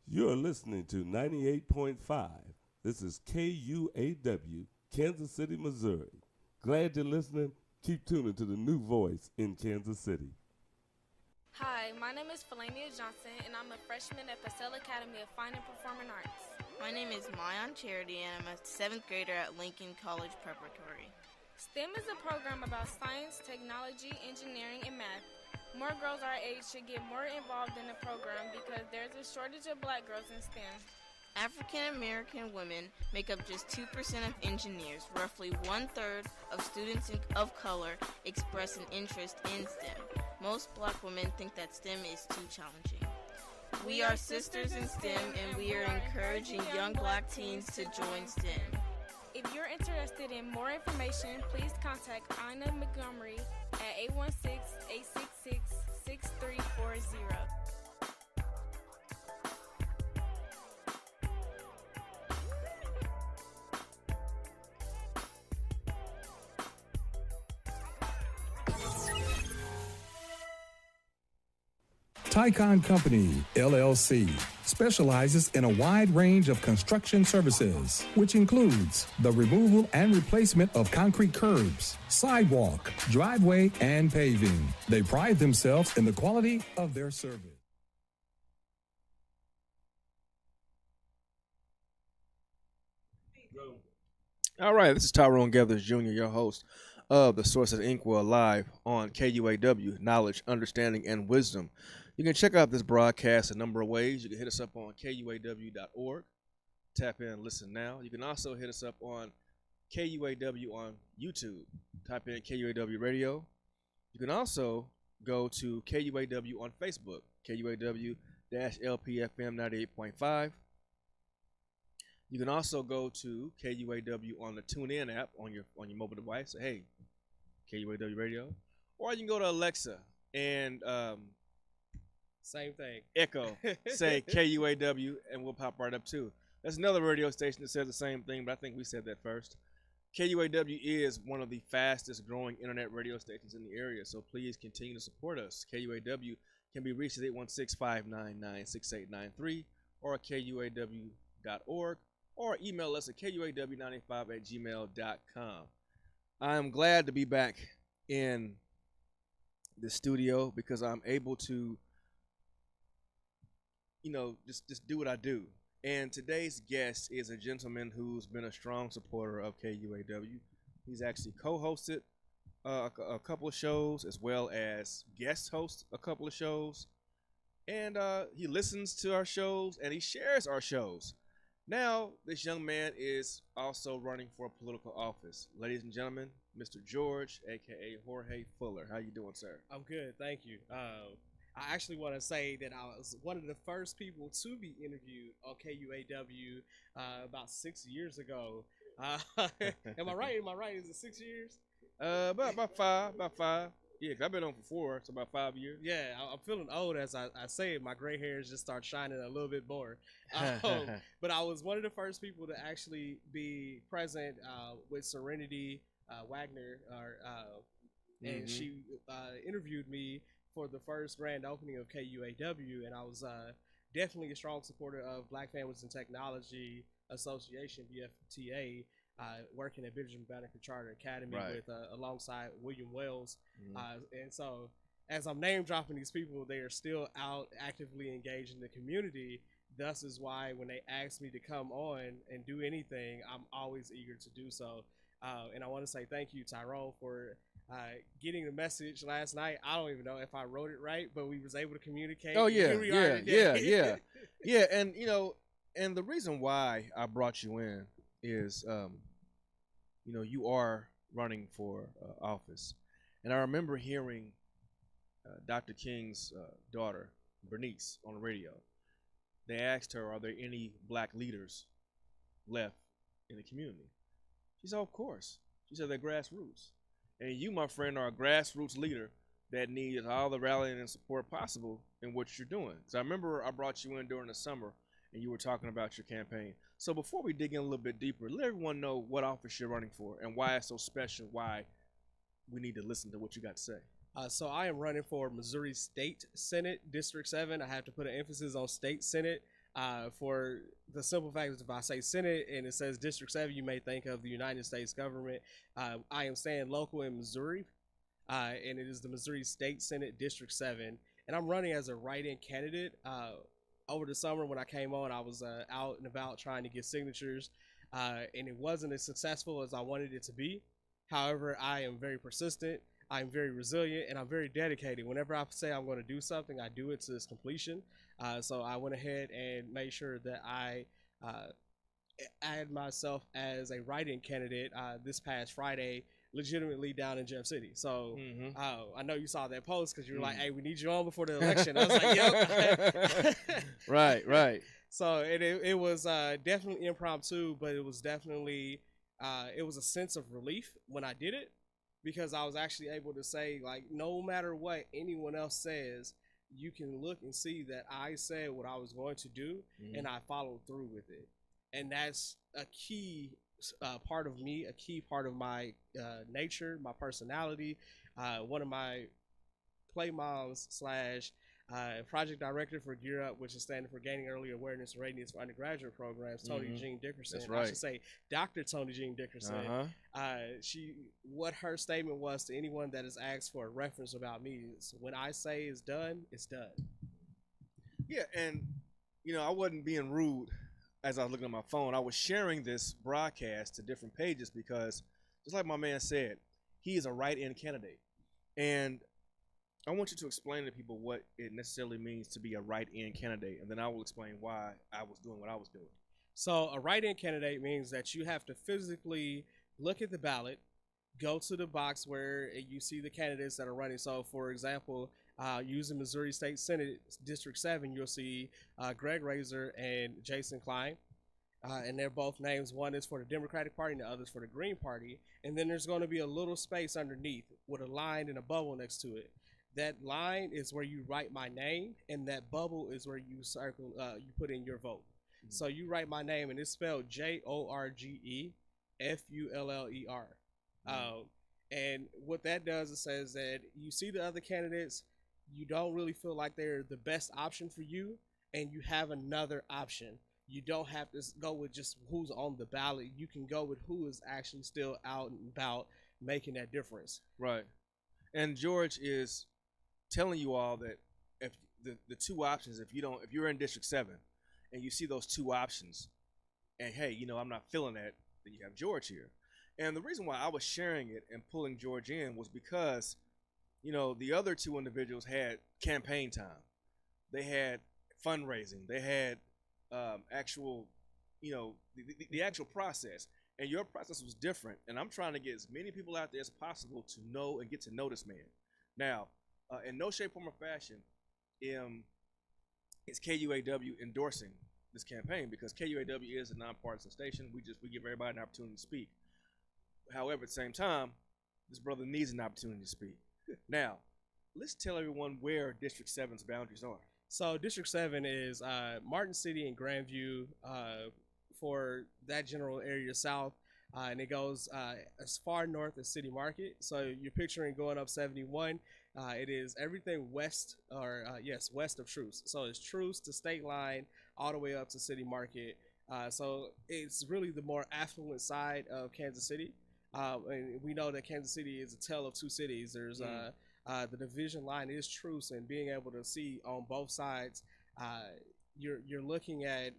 You're listening to 98.5. This is KUAW, Kansas City, Missouri. Glad you're listening. Keep tuning to the new voice in Kansas City. Hi, my name is Felania Johnson, and I'm a freshman at Purcell Academy of Fine and Performing Arts. My name is Mayan Charity, and I'm a 7th grader at Lincoln College Preparatory. STEM is a program about science, technology, engineering, and math. More girls our age should get more involved in the program because there's a shortage of black girls in STEM. African American women make up just 2% of engineers. Roughly 1/3 of students of color express an interest in STEM. Most black women think that STEM is too challenging. We are sisters in STEM, and we are encouraging young black teens to join STEM. If you're interested in more information, please contact Ina Montgomery at 816-866-6340. Tycon Company, LLC, specializes in a wide range of construction services, which includes the removal and replacement of concrete curbs, sidewalk, driveway, and paving. They pride themselves in the quality of their service. All right, this is Tyrone Gathers Jr., your host of The Source at Inkwell live on KUAW, Knowledge, Understanding, and Wisdom. You can check out this broadcast a number of ways. You can hit us up on KUAW.org, tap in, listen now. You can also hit us up on KUAW on YouTube, type in KUAW Radio. You can also go to KUAW on Facebook, KUAW-LPFM 98.5. You can also go to KUAW on the TuneIn app on your mobile device. Say, hey, KUAW Radio. Or you can go to Alexa and same thing. Echo, say KUAW, and we'll pop right up too. There's another radio station that says the same thing, but I think we said that first. KUAW is one of the fastest growing internet radio stations in the area, so please continue to support us. KUAW can be reached at 816-599-6893 or at KUAW.org, or email us at KUAW95@gmail.com. I'm glad to be back in the studio because I'm able to just do what I do. And today's guest is a gentleman who's been a strong supporter of KUAW. He's actually co-hosted a couple of shows as well as guest host a couple of shows. And he listens to our shows and he shares our shows. Now, this young man is also running for a political office. Ladies and gentlemen, Mr. George, a.k.a. Jorge Fuller. How you doing, sir? I'm good, thank you. I actually want to say that I was one of the first people to be interviewed on KUAW about 6 years ago. Am I right? Is it 6 years? About five. Yeah, 'cause I've been on for 4, so about 5 years. Yeah, I'm feeling old as I say it. My gray hairs just start shining a little bit more. But I was one of the first people to actually be present with Serenity Wagner, and she interviewed me for the first grand opening of KUAW, and I was definitely a strong supporter of Black Families in Technology Association, BFTA, working at Benjamin Banneker Charter Academy with alongside William Wells. And so as I'm name dropping these people, they are still out actively engaged in the community. Thus is why when they ask me to come on and do anything, I'm always eager to do so. And I want to say thank you, Tyrone, for getting the message last night. I don't even know if I wrote it right, but we was able to communicate. Oh yeah. Yeah. And and the reason why I brought you in is, you are running for office, and I remember hearing Dr. King's daughter, Bernice, on the radio. They asked her, "Are there any black leaders left in the community?" She said, "Of course." She said, "They're grassroots." And you, my friend, are a grassroots leader that needs all the rallying and support possible in what you're doing. Because I remember I brought you in during the summer, and you were talking about your campaign. So before we dig in a little bit deeper, let everyone know what office you're running for and why it's so special, why we need to listen to what you got to say. So I am running for Missouri State Senate, District 7. I have to put an emphasis on State Senate. For the simple fact that if I say Senate and it says District 7, you may think of the United States government. I am staying local in Missouri, and it is the Missouri State Senate District 7. And I'm running as a write-in candidate. Over the summer when I came on, I was out and about trying to get signatures, and it wasn't as successful as I wanted it to be. However, I am very persistent, I'm very resilient, and I'm very dedicated. Whenever I say I'm going to do something, I do it to its completion. So I went ahead and made sure that I add myself as a write-in candidate this past Friday, legitimately down in Jeff City. So I know you saw that post because you were like, "Hey, we need you on before the election." I was like, "Yep." Right. So it was definitely impromptu, but it was definitely it was a sense of relief when I did it, because I was actually able to say, like, no matter what anyone else says, you can look and see that I said what I was going to do and I followed through with it. And that's a key part of me, a key part of my nature, my personality. One of my play moms slash project director for Gear Up, which is standing for Gaining Early Awareness and Readiness for Undergraduate Programs, Tony Jean Dickerson. That's right. I should say Dr. Tony Jean Dickerson. What her statement was to anyone that has asked for a reference about me is, when I say it's done, it's done. Yeah, and I wasn't being rude as I was looking at my phone. I was sharing this broadcast to different pages because, just like my man said, he is a write-in candidate. And I want you to explain to people what it necessarily means to be a write-in candidate, and then I will explain why I was doing what I was doing. So a write-in candidate means that you have to physically look at the ballot, go to the box where you see the candidates that are running. So, for example, using Missouri State Senate District 7, you'll see Greg Razor and Jason Klein. And they're both names. One is for the Democratic Party and the other is for the Green Party. And then there's going to be a little space underneath with a line and a bubble next to it. That line is where you write my name, and that bubble is where you circle, you put in your vote. So you write my name, and it's spelled JORGEFULLER. And what that does is says that you see the other candidates, you don't really feel like they're the best option for you, and you have another option. You don't have to go with just who's on the ballot. You can go with who is actually still out and about making that difference. Right. And George is telling you all that if the two options, if you're in District 7 and you see those two options, and hey, I'm not feeling that, then you have George here. And the reason why I was sharing it and pulling George in was because, the other two individuals had campaign time. They had fundraising. They had actual, the actual process. And your process was different. And I'm trying to get as many people out there as possible to know and get to know this man. Now, in no shape, form, or fashion is KUAW endorsing this campaign, because KUAW is a nonpartisan station. We give everybody an opportunity to speak. However, at the same time, this brother needs an opportunity to speak. Now, let's tell everyone where District 7's boundaries are. So District 7 is Martin City and Grandview for that general area south. And it goes as far north as City Market. So you're picturing going up 71. It is everything west, west of Truce. So it's Truce to State Line all the way up to City Market. So it's really the more affluent side of Kansas City. And we know that Kansas City is a tale of two cities. There's the division line is Truce, and being able to see on both sides, you're looking at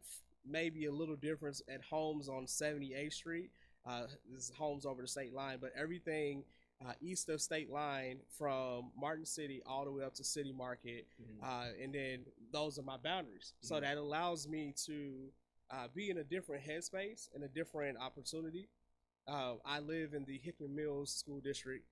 maybe a little difference at homes on 78th Street. This is homes over the state line, but everything east of state line from Martin City all the way up to City Market, and then those are my boundaries. So that allows me to be in a different headspace and a different opportunity. I live in the Hickman Mills School District.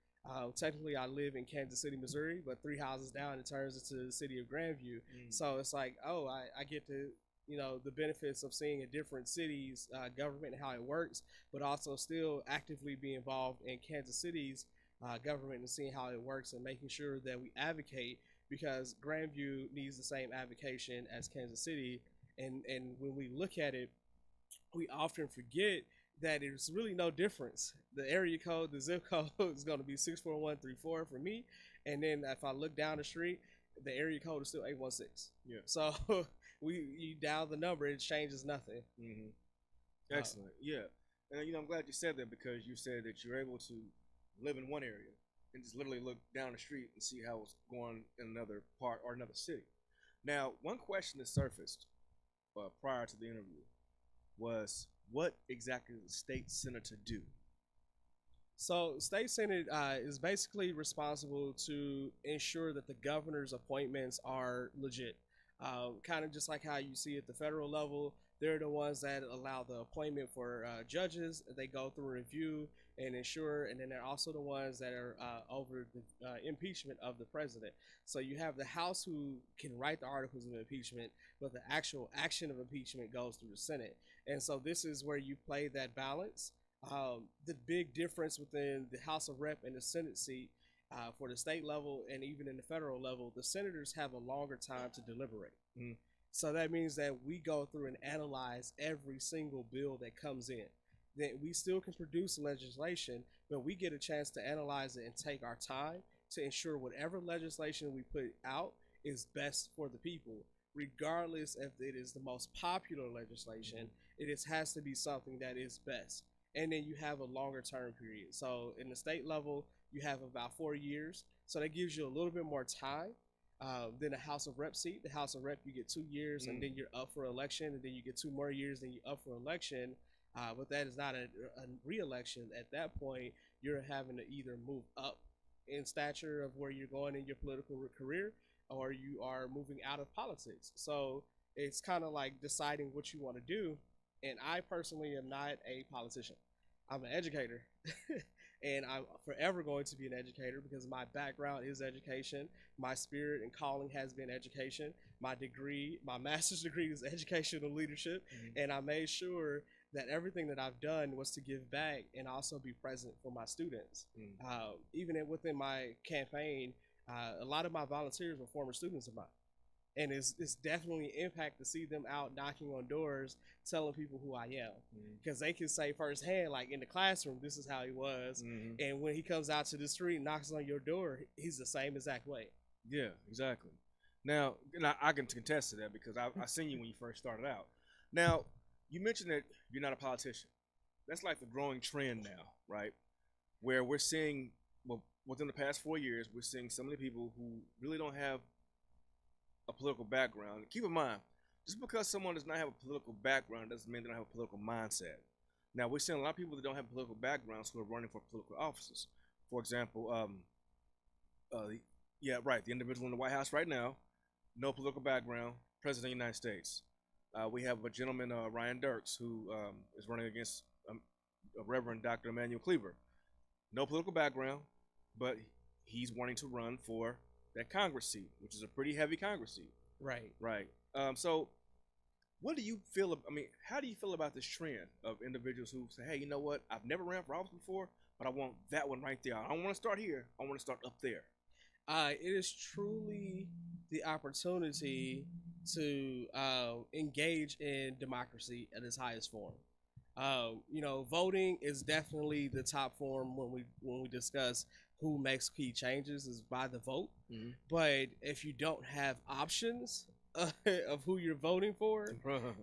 Technically, I live in Kansas City, Missouri, but 3 houses down, it turns into the city of Grandview. So it's like, I get to the benefits of seeing a different city's government and how it works, but also still actively be involved in Kansas City's government and seeing how it works and making sure that we advocate, because Grandview needs the same advocation as Kansas City. And when we look at it, we often forget that there's really no difference. The area code, the zip code is going to be 64134 for me. And then if I look down the street, the area code is still 816. Yeah. So you dial the number, it changes nothing. Mm-hmm. Excellent. Yeah. And I'm glad you said that, because you said that you're able to live in one area and just literally look down the street and see how it's going in another part or another city. Now, one question that surfaced prior to the interview was, what exactly does the state senator do? So, state senate is basically responsible to ensure that the governor's appointments are legit. Kind of just like how you see at the federal level, they're the ones that allow the appointment for judges. They go through a review and ensure, and then they're also the ones that are over the impeachment of the president. So you have the House who can write the articles of impeachment, but the actual action of impeachment goes through the Senate. And so this is where you play that balance. The big difference within the House of Rep and the Senate seat for the state level and even in the federal level, the senators have a longer time to deliberate. Mm. So that means that we go through and analyze every single bill that comes in. Then we still can produce legislation, but we get a chance to analyze it and take our time to ensure whatever legislation we put out is best for the people, regardless if it is the most popular legislation. It has to be something that is best. And then you have a longer term period. So in the state level, you have about 4 years. So that gives you a little bit more time than the House of Rep seat. The House of Rep, you get 2 years, and then you're up for election, and then you get 2 more years, then you're up for election. But that is not a re-election. At that point, you're having to either move up in stature of where you're going in your political career, or you are moving out of politics. So it's kind of like deciding what you want to do. And I personally am not a politician. I'm an educator. And I'm forever going to be an educator because my background is education. My spirit and calling has been education. My degree, my master's degree is educational leadership. And I made sure that everything that I've done was to give back and also be present for my students. Even within my campaign, a lot of my volunteers were former students of mine. And it's definitely an impact to see them out knocking on doors, telling people who I am. Because they can say firsthand, like in the classroom, this is how he was. And when he comes out to the street and knocks on your door, he's the same exact way. Yeah, exactly. Now, and I can contest to that because I seen you when you first started out. Now, you mentioned that you're not a politician. That's like the growing trend now, right? Where we're seeing, well, within the past 4 years, we're seeing some of the people who really don't have a political background. Keep in mind, just because someone does not have a political background doesn't mean they don't have a political mindset. Now, we're seeing a lot of people that don't have political backgrounds who are running for political offices. For example, the individual in the White House right now, no political background, President of the United States. We have a gentleman, Ryan Dirks, who is running against Reverend Dr. Emmanuel Cleaver. No political background, but he's wanting to run for that Congress seat, which is a pretty heavy Congress seat. Right. Right. So what do you feel, how do you feel about this trend of individuals who say, hey, you know what, I've never ran for office before, but I want that one right there. I don't want to start here. I want to start up there. It is truly the opportunity to engage in democracy at its highest form. Voting is definitely the top form when we discuss who makes key changes is by the vote. But if you don't have options of who you're voting for,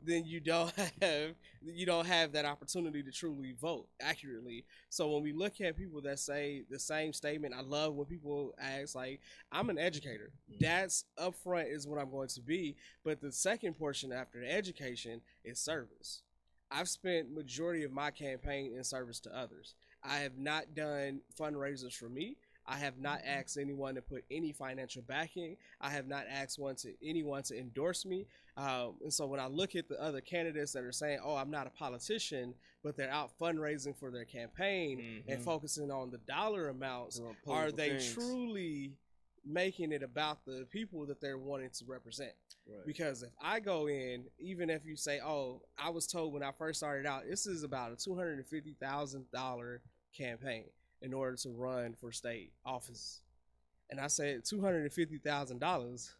then you don't have that opportunity to truly vote accurately. So when we look at people that say the same statement, I love when people ask, like, I'm an educator. That's upfront is what I'm going to be. But the second portion after the education is service. I've spent majority of my campaign in service to others. I have not done fundraisers for me. I have not asked anyone to put any financial backing. I have not asked anyone to endorse me. And so when I look at the other candidates that are saying, oh, I'm not a politician, but they're out fundraising for their campaign and focusing on the dollar amounts, are they truly making it about the people that they're wanting to represent? Right. Because if I go in, even if you say, oh, I was told when I first started out, this is about a $250,000 campaign in order to run for state office. And I said, $250,000?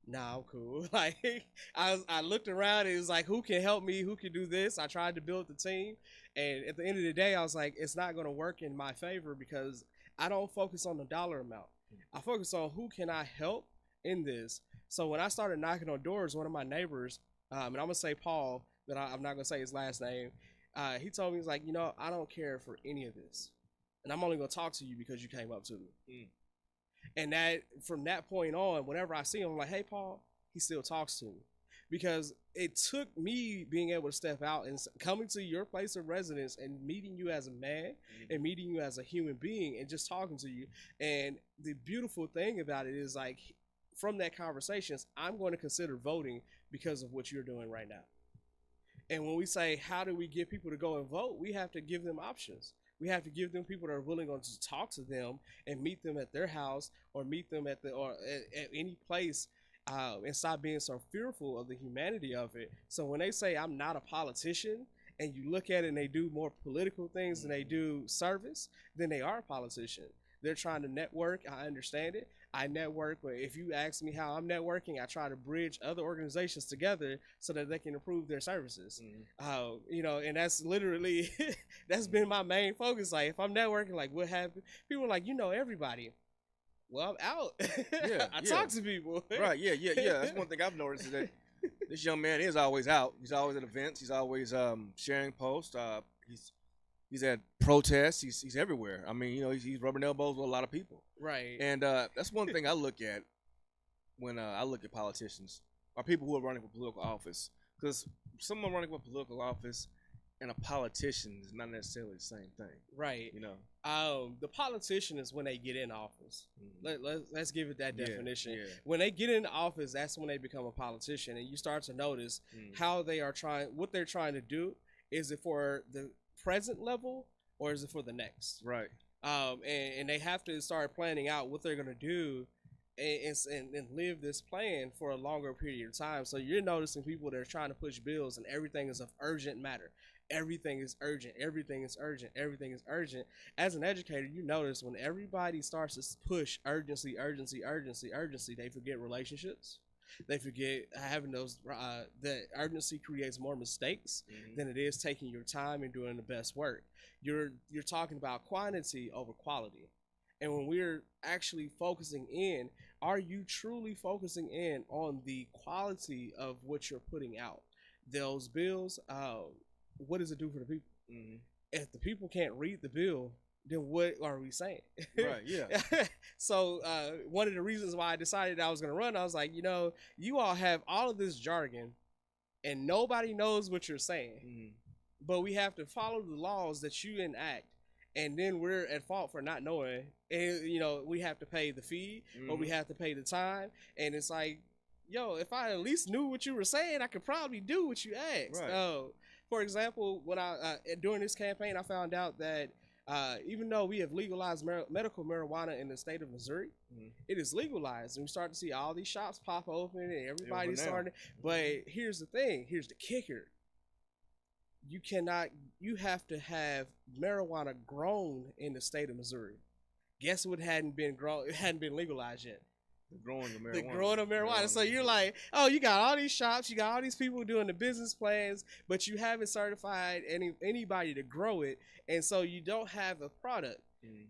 Nah, I'm cool. Like, I looked around and it was like, who can help me? Who can do this? I tried to build the team. And at the end of the day, I was like, it's not going to work in my favor because I don't focus on the dollar amount. I focus on who can I help in this. So when I started knocking on doors, one of my neighbors, and I'm gonna say Paul, but I'm not gonna say his last name. He told me, he's like, I don't care for any of this, and I'm only gonna talk to you because you came up to me. And that from that point on, whenever I see him, I'm like, hey, Paul, he still talks to me. Because it took me being able to step out and coming to your place of residence and meeting you as a man and meeting you as a human being and just talking to you. And the beautiful thing about it is, like, from that conversations, I'm going to consider voting because of what you're doing right now. And when we say, how do we get people to go and vote? We have to give them options. We have to give them people that are willing to talk to them and meet them at their house or meet them at any place, and stop being so fearful of the humanity of it. So when they say I'm not a politician, and you look at it and they do more political things than they do service, then they are a politician. They're trying to network. I understand it. I network, but if you ask me how I'm networking, I try to bridge other organizations together so that they can improve their services. And that's literally that's been my main focus. Like, if I'm networking, like, what happened? People are like, everybody. Well, I'm out. I talk to people. Right? Yeah. That's one thing I've noticed is that this young man is always out. He's always at events. He's always sharing posts. He's at protests. He's everywhere. I mean, he's rubbing elbows with a lot of people. Right. And that's one thing I look at when I look at politicians, or people who are running for political office. Because someone running for political office and a politician is not necessarily the same thing. Right. The politician is when they get in office. Let's give it that definition. Yeah. When they get in office, that's when they become a politician, and you start to notice how they are what they're trying to do. Is it for the present level or is it for the next? Right. And they have to start planning out what they're going to do and live this plan for a longer period of time. So you're noticing people that are trying to push bills and everything is of urgent matter. Everything is urgent. Everything is urgent. Everything is urgent. As an educator, you notice when everybody starts to push urgency, they forget relationships. They forget having those, that urgency creates more mistakes than it is taking your time and doing the best work. You're talking about quantity over quality. And when we're actually focusing in, are you truly focusing in on the quality of what you're putting out? Those bills, what does it do for the people? If the people can't read the bill, then what are we saying? Right, yeah. So one of the reasons why I decided I was going to run, I was like, you all have all of this jargon and nobody knows what you're saying. But we have to follow the laws that you enact. And then we're at fault for not knowing. And, we have to pay the fee or we have to pay the time. And it's like, if I at least knew what you were saying, I could probably do what you asked. Right. For example, when during this campaign, I found out that even though we have legalized medical marijuana in the state of Missouri, it is legalized. And we start to see all these shops pop open and everybody's starting. But here's the thing. Here's the kicker. You have to have marijuana grown in the state of Missouri. Guess what hadn't been grown? It hadn't been legalized yet. The growing of marijuana. The growing of marijuana. So you're like, you got all these shops, you got all these people doing the business plans, but you haven't certified anybody to grow it, and so you don't have a product.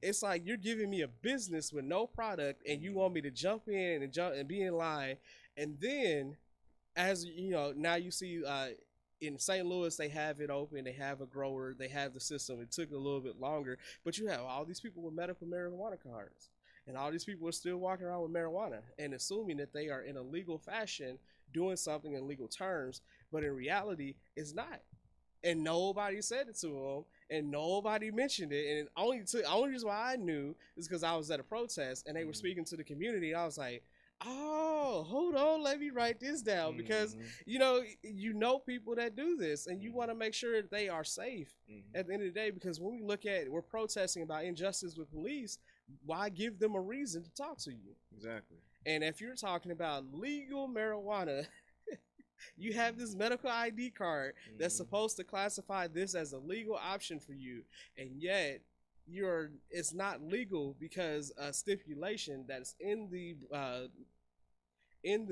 It's like you're giving me a business with no product, and you want me to jump in and be in line, and then, as now you see. In St. Louis, they have it open. They have a grower. They have the system. It took a little bit longer, but you have all these people with medical marijuana cards, and all these people are still walking around with marijuana and assuming that they are in a legal fashion doing something in legal terms, but in reality, it's not. And nobody said it to them, and nobody mentioned it. And only reason why I knew is because I was at a protest and they were speaking to the community. And I was like, oh, hold on, let me write this down, because people that do this, and you want to make sure that they are safe at the end of the day. Because when we look at we're protesting about injustice with police, why give them a reason to talk to you? Exactly. And if you're talking about legal marijuana, you have this medical ID card that's supposed to classify this as a legal option for you, and yet it's not legal because a stipulation that's in the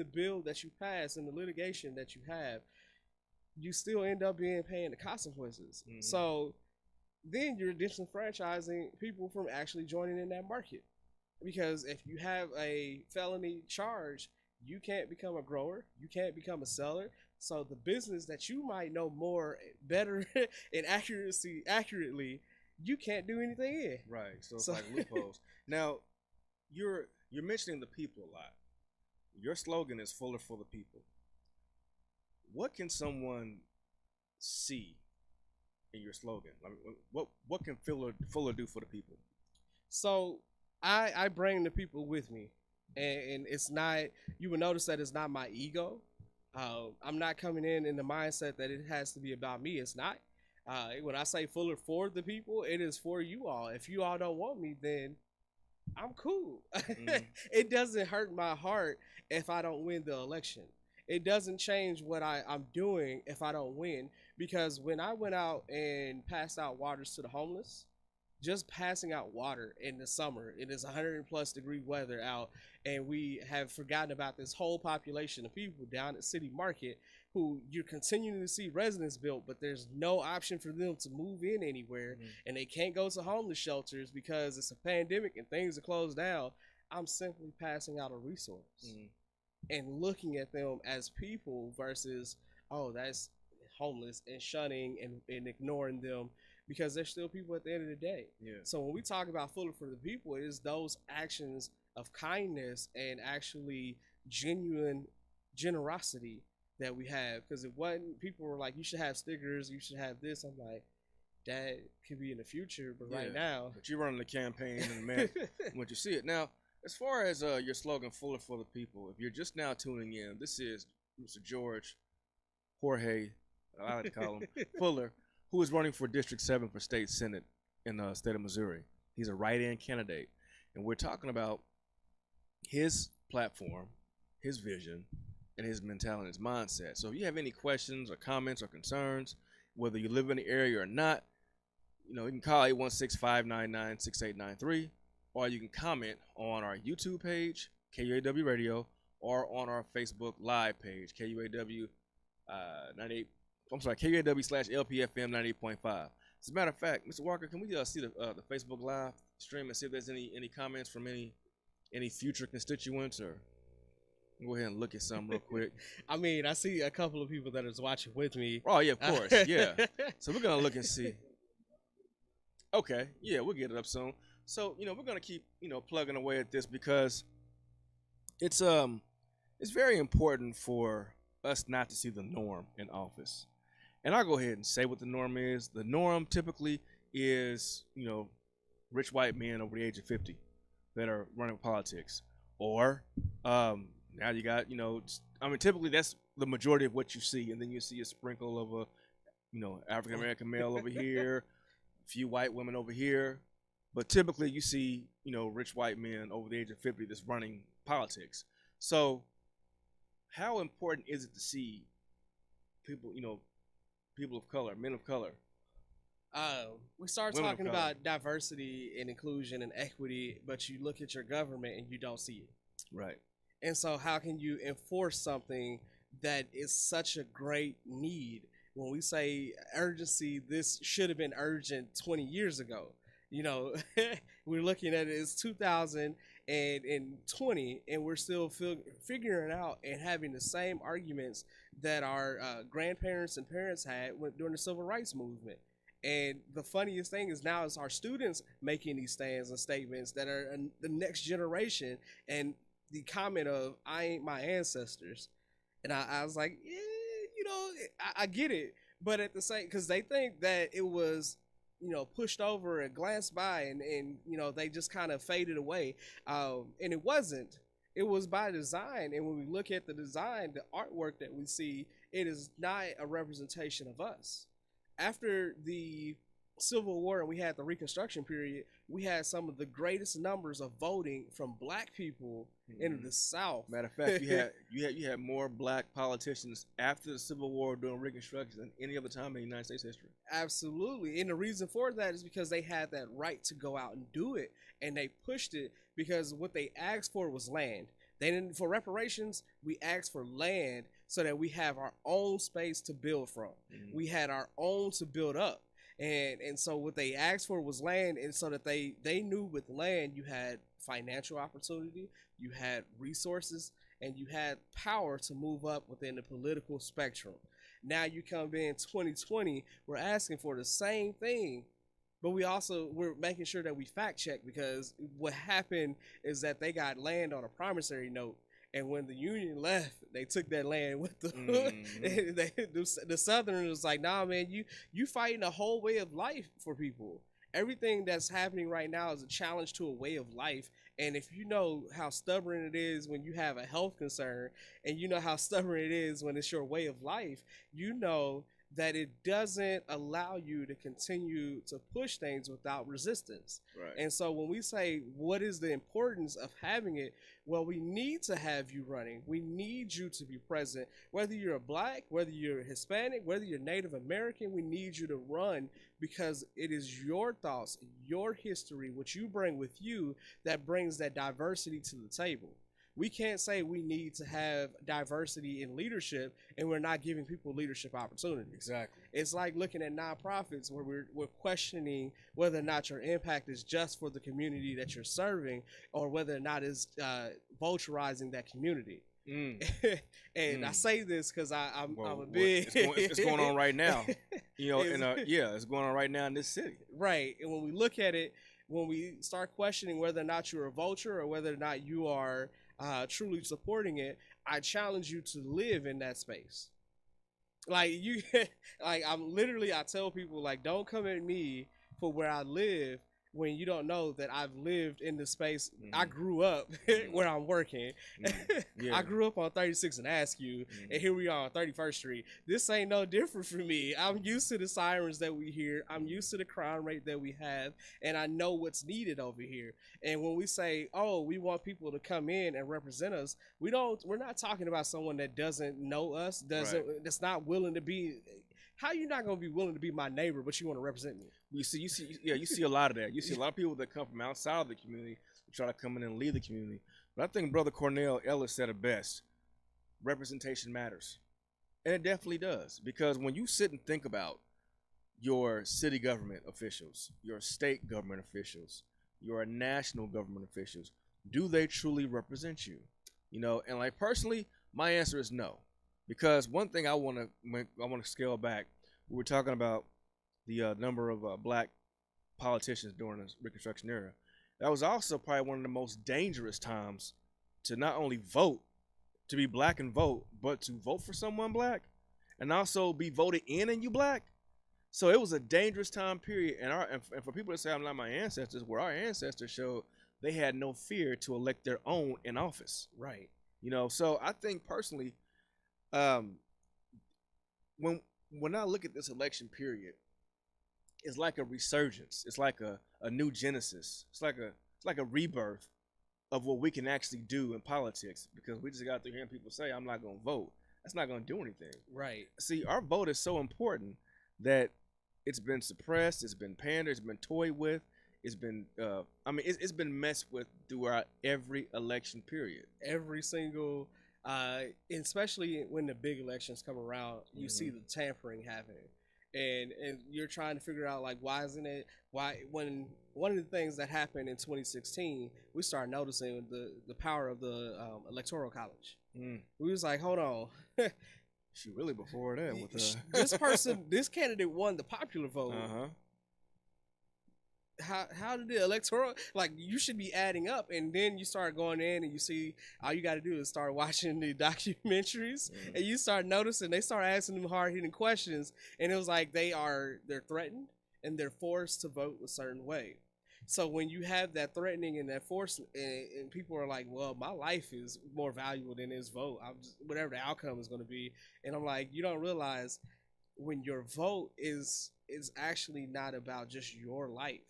bill that you pass, in the litigation that you have, you still end up paying the consequences. So then you're disenfranchising people from actually joining in that market. because if you have a felony charge, you can't become a grower, you can't become a seller. So the business that you might know more better and accurately, you can't do anything in. Right. So it's So- like loopholes. Now, you're mentioning the people a lot. Your slogan is Fuller for the people. What can someone see in your slogan? I mean, what can Fuller do for the people? So I bring the people with me, and it's not. You will notice that it's not my ego. I'm not coming in the mindset that it has to be about me. It's not. When I say Fuller for the people, it is for you all. If you all don't want me, then I'm cool. It doesn't hurt my heart if I don't win the election. It doesn't change what I'm doing if I don't win. Because when I went out and passed out waters to the homeless, just passing out water in the summer, it is 100+ degree weather out, and we have forgotten about this whole population of people down at City Market who you're continuing to see residents built, but there's no option for them to move in anywhere, and they can't go to homeless shelters because it's a pandemic and things are closed down. I'm simply passing out a resource and looking at them as people versus, oh, that's homeless, and shunning and ignoring them because they're still people at the end of the day. Yeah. So when we talk about Fuller for the people, it is those actions of kindness and actually genuine generosity that we have. Because it wasn't, people were like, you should have stickers, you should have this. I'm like, that could be in the future, but right now. But you're running the campaign, and man, what you see it now. As far as your slogan, Fuller for the people, if you're just now tuning in, this is Mr. George Jorge, I like to call him Fuller, who is running for District 7 for State Senate in the state of Missouri. He's a write-in candidate, and we're talking about his platform, his vision, and his mentality, his mindset. So if you have any questions or comments or concerns, whether you live in the area or not, you can call 816-599-6893, or you can comment on our YouTube page, KUAW Radio, or on our Facebook Live page, KUAW 98. I'm sorry, KUAW/LPFM 98.5. As a matter of fact, Mr. Walker, can we see the Facebook Live stream and see if there's any comments from any future constituents, or go ahead and look at some real quick. I mean, I see a couple of people that is watching with me. Oh yeah, of course, yeah. So we're gonna look and see. Okay, yeah, we'll get it up soon. So we're gonna keep plugging away at this because it's very important for us not to see the norm in office. And I'll go ahead and say what the norm is. The norm typically is rich white men over the age of 50 that are running politics, or now you got typically that's the majority of what you see, and then you see a sprinkle of a African American male over here, a few white women over here. But typically you see, rich white men over the age of 50 that's running politics. So how important is it to see people, people of color, men of color? We start Women of talking color. about diversity and inclusion and equity, but you look at your government and you don't see it. Right. And so how can you enforce something that is such a great need? When we say urgency, this should have been urgent 20 years ago. We're looking at it as 2020, and we're still figuring out and having the same arguments that our grandparents and parents had during the civil rights movement. And the funniest thing is now it's our students making these stands and statements that are the next generation. And the comment of, I ain't my ancestors. And I was like, yeah, I get it. But at the same, because they think that it was, pushed over and glanced by and they just kind of faded away. And it wasn't. It was by design. And when we look at the design, the artwork that we see, it is not a representation of us. After the Civil War and we had the Reconstruction period, we had some of the greatest numbers of voting from black people in the South. Matter of fact, you had more black politicians after the Civil War during Reconstruction than any other time in United States history. Absolutely. And the reason for that is because they had that right to go out and do it. And they pushed it because what they asked for was land. They didn't, for reparations, we asked for land so that we have our own space to build from. We had our own to build up. And so what they asked for was land, and so that they knew with land you had financial opportunity, you had resources, and you had power to move up within the political spectrum. Now you come in 2020, we're asking for the same thing, but we're making sure that we fact check, because what happened is that they got land on a promissory note, and when the Union left, they took that land with them. The Southerners was like, nah, man, you fighting a whole way of life for people. Everything that's happening right now is a challenge to a way of life. And if you know how stubborn it is when you have a health concern, and you know how stubborn it is when it's your way of life, you know that it doesn't allow you to continue to push things without resistance. Right. And so when we say, what is the importance of having it? Well, we need to have you running. We need you to be present. Whether you're a Black, whether you're Hispanic, whether you're Native American, we need you to run, because it is your thoughts, your history, what you bring with you, that brings that diversity to the table. We can't say we need to have diversity in leadership and we're not giving people leadership opportunities. Exactly. It's like looking at nonprofits where we're questioning whether or not your impact is just for the community that you're serving, or whether or not it's vulturizing that community. And I say this because I'm a big. It's going on right now. You know, it's going on right now in this city. Right, and when we look at it, when we start questioning whether or not you're a vulture or whether or not you are truly supporting it, I challenge you to live in that space. Like I tell people, like, don't come at me for where I live when you don't know that I've lived in the space. I grew up where I'm working. I grew up on 36 and Askew, and here we are on 31st Street. This ain't no different for me. I'm used to the sirens that we hear. I'm used to the crime rate that we have, and I know what's needed over here. And when we say, oh, we want people to come in and represent us, we're not talking about someone that doesn't know us, that's not willing to be. How you not gonna be willing to be my neighbor, but you want to represent me? You see a lot of that. You see a lot of people that come from outside of the community who try to come in and lead the community. But I think Brother Cornell Ellis said it best. Representation matters. And it definitely does. Because when you sit and think about your city government officials, your state government officials, your national government officials, do they truly represent you? You know, and like personally, my answer is no. Because one thing I want to scale back. We were talking about the number of Black politicians during the Reconstruction era. That was also probably one of the most dangerous times to not only vote, to be Black and vote, but to vote for someone Black and also be voted in and you Black. So it was a dangerous time period. And for people to say I'm not my ancestors, where our ancestors showed they had no fear to elect their own in office. Right. You know, so I think personally, when I look at this election period, it's like a resurgence. It's like a new genesis. It's like a rebirth of what we can actually do in politics, because we just got through hearing people say, I'm not going to vote. That's not going to do anything. Right. See, our vote is so important that it's been suppressed, it's been pandered, it's been toyed with, it's been, it's been messed with throughout every election period. Every single, especially when the big elections come around, you see the tampering happening. And you're trying to figure out, like, why when one of the things that happened in 2016, we started noticing the power of the electoral college. We was like, hold on. She really before that with this candidate won the popular vote. How did the electoral, like, you should be adding up, and then you start going in and you see all you got to do is start watching the documentaries, and you start noticing they start asking them hard-hitting questions, and it was like they're threatened and they're forced to vote a certain way. So when you have that threatening and that force, and people are like, well, my life is more valuable than this vote, whatever the outcome is going to be. And I'm like, you don't realize when your vote is actually not about just your life.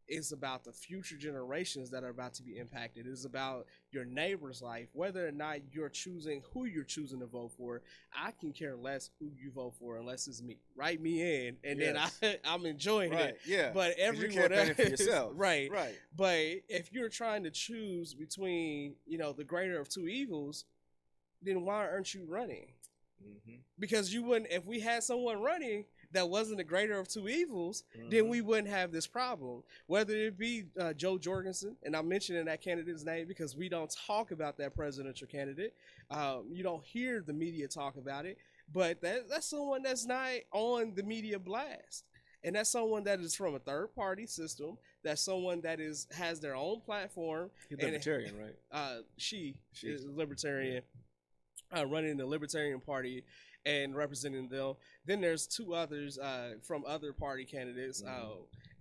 It's about the future generations that are about to be impacted. It's about your neighbor's life. Whether or not you're choosing who you're choosing to vote for, I can care less who you vote for unless it's me. Write me in, and then I'm enjoying it. Yeah. But everyone you else, for yourself. Right. But if you're trying to choose between, the greater of two evils, then why aren't you running? Because you wouldn't. If we had someone running that wasn't the greater of two evils, then we wouldn't have this problem. Whether it be Joe Jorgensen, and I'm mentioning that candidate's name because we don't talk about that presidential candidate. You don't hear the media talk about it, but that's someone that's not on the media blast. And that's someone that is from a third party system. That's someone that has their own platform. He's libertarian, right? She is a libertarian, running the Libertarian Party and representing them. Then there's two others from other party candidates.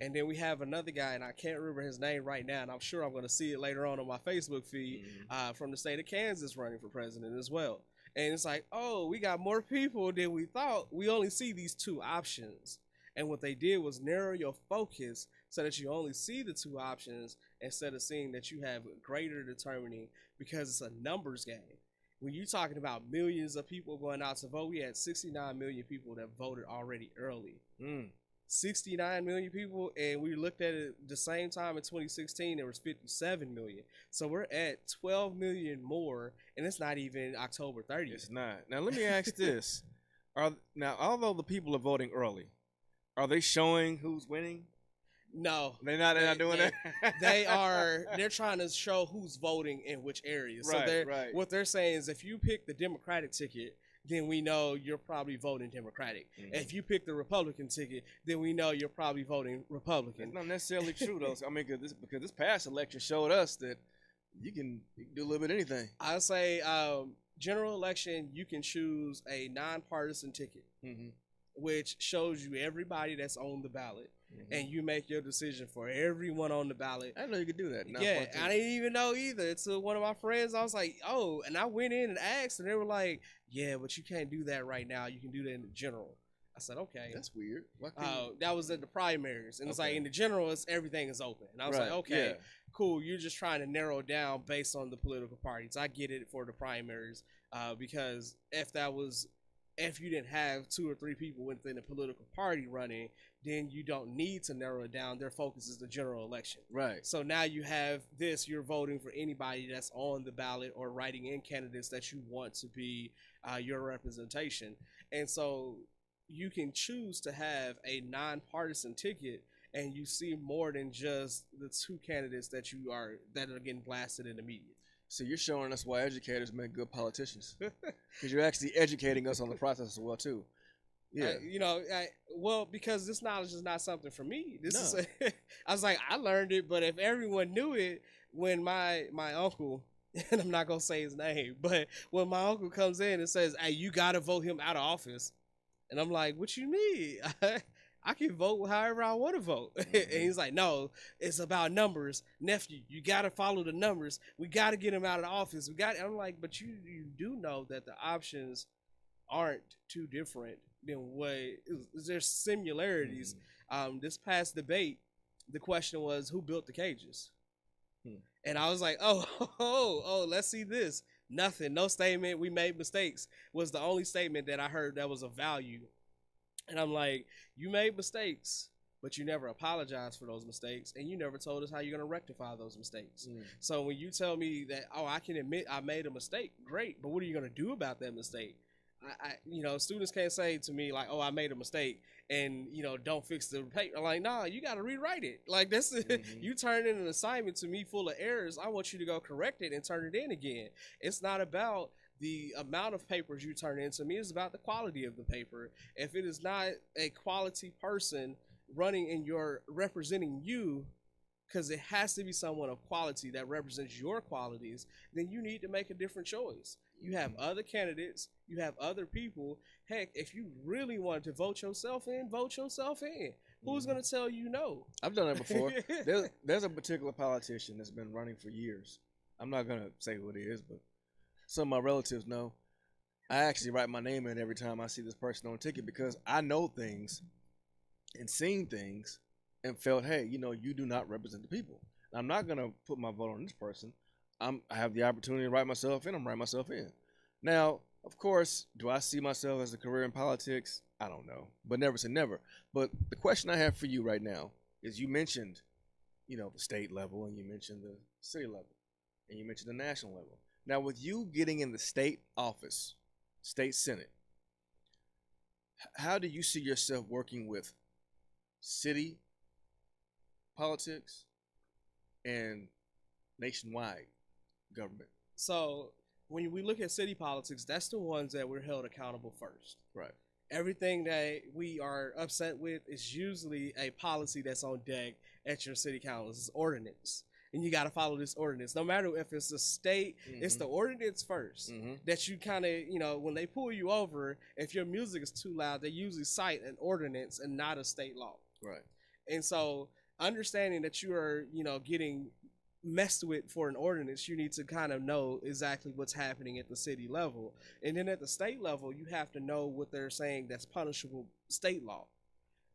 And then we have another guy, and I can't remember his name right now, and I'm sure I'm going to see it later on my Facebook feed, from the state of Kansas running for president as well. And it's like, oh, we got more people than we thought. We only see these two options. And what they did was narrow your focus so that you only see the two options instead of seeing that you have greater determining, because it's a numbers game. When you're talking about millions of people going out to vote, we had 69 million people that voted already early. 69 million people, and we looked at it the same time in 2016, there was 57 million. So we're at 12 million more, and it's not even October 30th. It's not. Now let me ask this: although the people are voting early, are they showing who's winning? No, they're not doing that. They're trying to show who's voting in which areas. Right, so right. What they're saying is, if you pick the Democratic ticket, then we know you're probably voting Democratic. If you pick the Republican ticket, then we know you're probably voting Republican. It's not necessarily true though. I mean, because this past election showed us that you can do a little bit of anything. I say general election, you can choose a nonpartisan ticket, which shows you everybody that's on the ballot. And you make your decision for everyone on the ballot. I didn't know you could do that. Yeah, I didn't even know either. To one of my friends, I was like, oh, and I went in and asked, and they were like, yeah, but you can't do that right now. You can do that in the general. I said, okay. That's weird. That was at the primaries. And it's like, in the general, everything is open. And I was like, okay, cool. You're just trying to narrow it down based on the political parties. I get it for the primaries, because if you didn't have 2 or 3 people within the political party running, then you don't need to narrow it down. Their focus is the general election. Right. So now you have this, you're voting for anybody that's on the ballot or writing in candidates that you want to be your representation. And so you can choose to have a nonpartisan ticket, and you see more than just the 2 candidates that are getting blasted in the media. So you're showing us why educators make good politicians, because you're actually educating us on the process as well too. Yeah, because this knowledge is not something for me. I was like, I learned it, but if everyone knew it, when my uncle, and I'm not gonna say his name, but when my uncle comes in and says, "Hey, you gotta vote him out of office," and I'm like, "What you mean? I can vote however I want to vote." And he's like, "No, it's about numbers, nephew. You got to follow the numbers. We got to get him out of the office. I'm like, but you do know that the options aren't too different than what there's similarities. This past debate, the question was, who built the cages? And I was like, oh, let's see this. Nothing, no statement. We made mistakes was the only statement that I heard that was of value. And I'm like, you made mistakes, but you never apologized for those mistakes, and you never told us how you're going to rectify those mistakes. So when you tell me that, I can admit I made a mistake, great, but what are you going to do about that mistake? Students can't say to me like, I made a mistake, and don't fix the paper. I'm like, nah, you got to rewrite it. Like this, you turn in an assignment to me full of errors. I want you to go correct it and turn it in again. It's not about the amount of papers you turn in. To me, it's about the quality of the paper. If it is not a quality person running and representing you, because it has to be someone of quality that represents your qualities, then you need to make a different choice. You have other candidates, you have other people. Heck, if you really wanted to vote yourself in, vote yourself in. Who's going to tell you no? I've done it before. There's a particular politician that's been running for years. I'm not going to say who it is, but some of my relatives know. I actually write my name in every time I see this person on a ticket, because I know things and seen things and felt, hey, you do not represent the people. I'm not going to put my vote on this person. I have the opportunity to write myself in. I'm writing myself in. Now, of course, do I see myself as a career in politics? I don't know, but never say never. But the question I have for you right now is, you mentioned, the state level, and you mentioned the city level, and you mentioned the national level. Now, with you getting in the state office, state senate, How do you see yourself working with city politics and nationwide government? So when we look at city politics, that's the ones that we're held accountable first. Right. Everything that we are upset with is usually a policy that's on deck at your city council. It's ordinance. And you got to follow this ordinance. No matter if it's a state, it's the ordinance first that you kind of, when they pull you over, if your music is too loud, they usually cite an ordinance and not a state law. Right. And so understanding that you are, getting messed with for an ordinance, you need to kind of know exactly what's happening at the city level. And then at the state level, you have to know what they're saying that's punishable state law.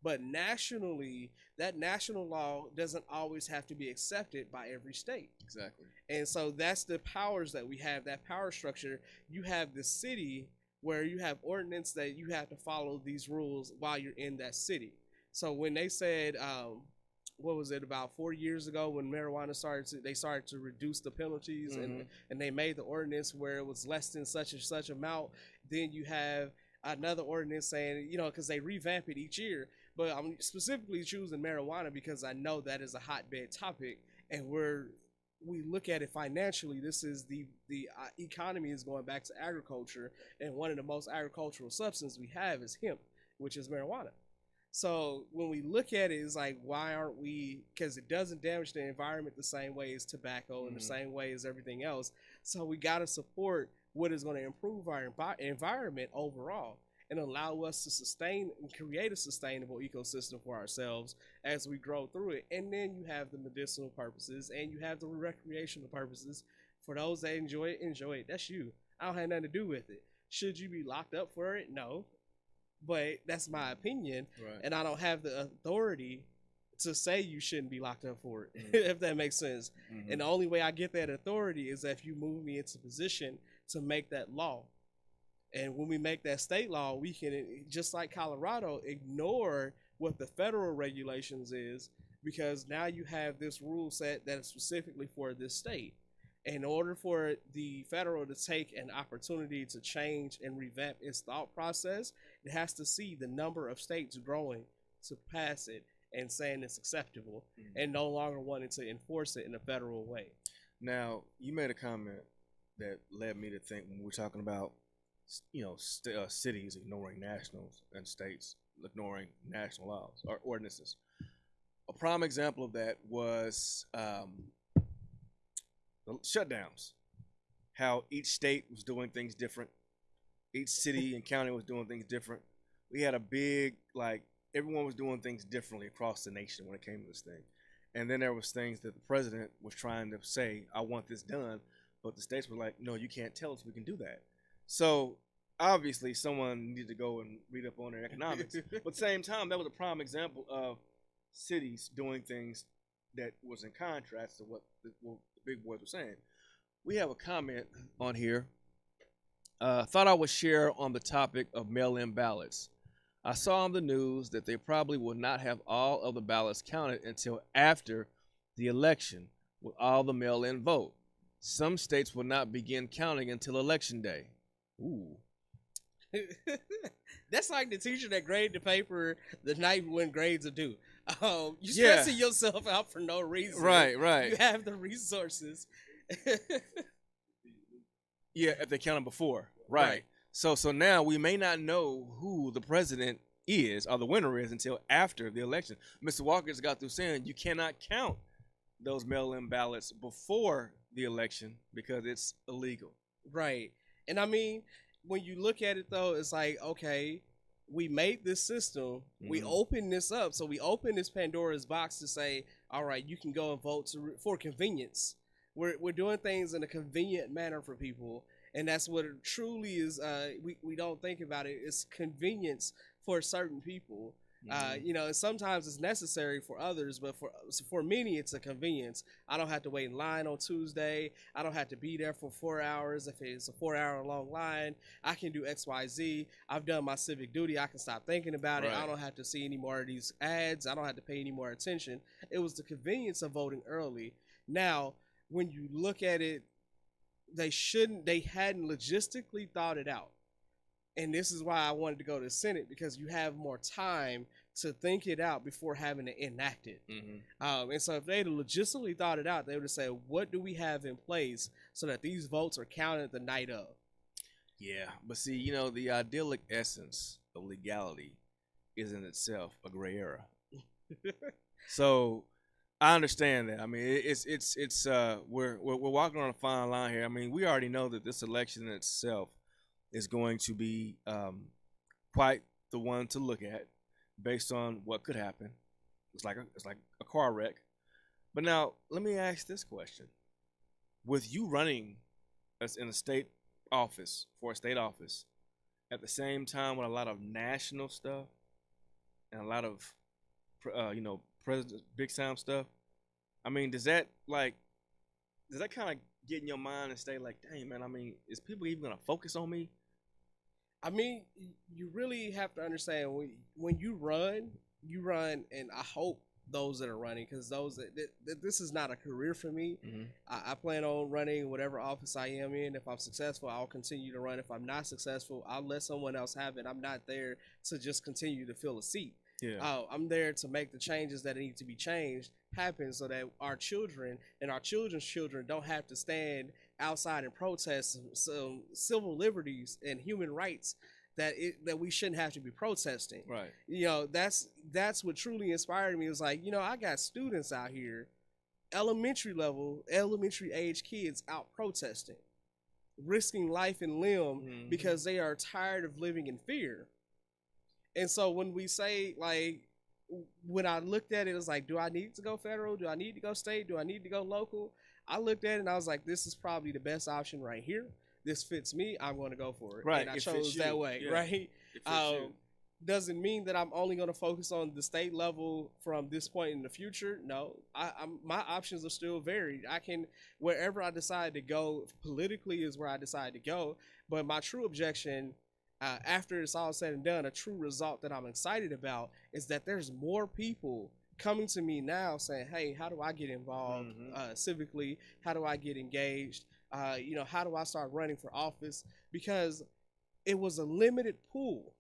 But nationally, that national law doesn't always have to be accepted by every state. Exactly. And so that's the powers that we have, that power structure. You have the city where you have ordinance that you have to follow these rules while you're in that city. So when they said, what was it, about 4 years ago when marijuana they started to reduce the penalties and they made the ordinance where it was less than such and such amount, then you have another ordinance saying, because they revamp it each year. But I'm specifically choosing marijuana because I know that is a hotbed topic, and we look at it financially. This is the economy is going back to agriculture, and one of the most agricultural substances we have is hemp, which is marijuana. So when we look at it, it's like, why aren't we? Because it doesn't damage the environment the same way as tobacco and the same way as everything else. So we got to support what is going to improve our environment overall and allow us to sustain and create a sustainable ecosystem for ourselves as we grow through it. And then you have the medicinal purposes and you have the recreational purposes. For those that enjoy it. That's you. I don't have nothing to do with it. Should you be locked up for it? No. But that's my opinion. Right. And I don't have the authority to say you shouldn't be locked up for it, if that makes sense. And the only way I get that authority is if you move me into position to make that law. And when we make that state law, we can, just like Colorado, ignore what the federal regulations is, because now you have this rule set that is specifically for this state. In order for the federal to take an opportunity to change and revamp its thought process, it has to see the number of states growing to pass it and saying it's acceptable and no longer wanting to enforce it in a federal way. Now, you made a comment that led me to think, when we're talking about cities ignoring nationals and states ignoring national laws or ordinances. A prime example of that was the shutdowns. How each state was doing things different. Each city and county was doing things different. We had a big, everyone was doing things differently across the nation when it came to this thing. And then there was things that the president was trying to say, I want this done, but the states were like, no, you can't tell us we can do that. So obviously someone needed to go and read up on their economics. But at the same time, that was a prime example of cities doing things that was in contrast to what the big boys were saying. We have a comment on here. Thought I would share on the topic of mail-in ballots. I saw on the news that they probably will not have all of the ballots counted until after the election with all the mail-in vote. Some states will not begin counting until election day. Ooh. That's like the teacher that graded the paper the night when grades are due. You stressing yourself out for no reason. Right. You have the resources. Yeah, if they counted before. Right. So now we may not know who the president is or the winner is until after the election. Mr. Walker just got through saying you cannot count those mail-in ballots before the election because it's illegal. Right. And I mean, when you look at it though, it's like, okay, we made this system, we open this up. So we open this Pandora's box to say, all right, you can go and vote for convenience. We're doing things in a convenient manner for people. And that's what it truly is. We don't think about it. It's convenience for certain people. And sometimes it's necessary for others, but for many, it's a convenience. I don't have to wait in line on Tuesday. I don't have to be there for 4 hours. If it's a 4-hour long line, I can do X, Y, Z. I've done my civic duty. I can stop thinking about it. I don't have to see any more of these ads. I don't have to pay any more attention. It was the convenience of voting early. Now, when you look at it, they hadn't logistically thought it out. And this is why I wanted to go to the Senate, because you have more time to think it out before having to enact it. And so if they had logistically thought it out, they would have said, what do we have in place so that these votes are counted the night of? Yeah, but see, you know, the idyllic essence of legality is in itself a gray area. So I understand that. I mean, it's we're walking on a fine line here. I mean, we already know that this election in itself is going to be quite the one to look at, based on what could happen. It's like a car wreck. But now let me ask this question: with you running as in a state office for a state office, at the same time with a lot of national stuff and a lot of president big time stuff, I mean, does that kind of get in your mind and stay like, dang man, I mean, is people even gonna focus on me? I mean, you really have to understand when you run, and I hope those that are running, because this is not a career for me. I plan on running whatever office I am in. If I'm successful, I'll continue to run. If I'm not successful, I'll let someone else have it. I'm not there to just continue to fill a seat. I'm there to make the changes that need to be changed happen, so that our children and our children's children don't have to stand outside and protest some civil liberties and human rights that we shouldn't have to be protesting. Right. You know, that's what truly inspired me. It was like, you know, I got students out here, elementary age kids out protesting, risking life and limb because they are tired of living in fear. And so when we say, like, when I looked at it, it was like, do I need to go federal? Do I need to go state? Do I need to go local? I looked at it and I was like, this is probably the best option right here. This fits me. I'm going to go for it. Right. And I chose that way. Yeah. Right. Doesn't mean that I'm only going to focus on the state level from this point in the future. No, my options are still varied. I can, wherever I decide to go politically is where I decide to go. But my true objection, after it's all said and done, a true result that I'm excited about is that there's more people coming to me now saying, hey, how do I get involved civically? How do I get engaged? How do I start running for office? Because it was a limited pool,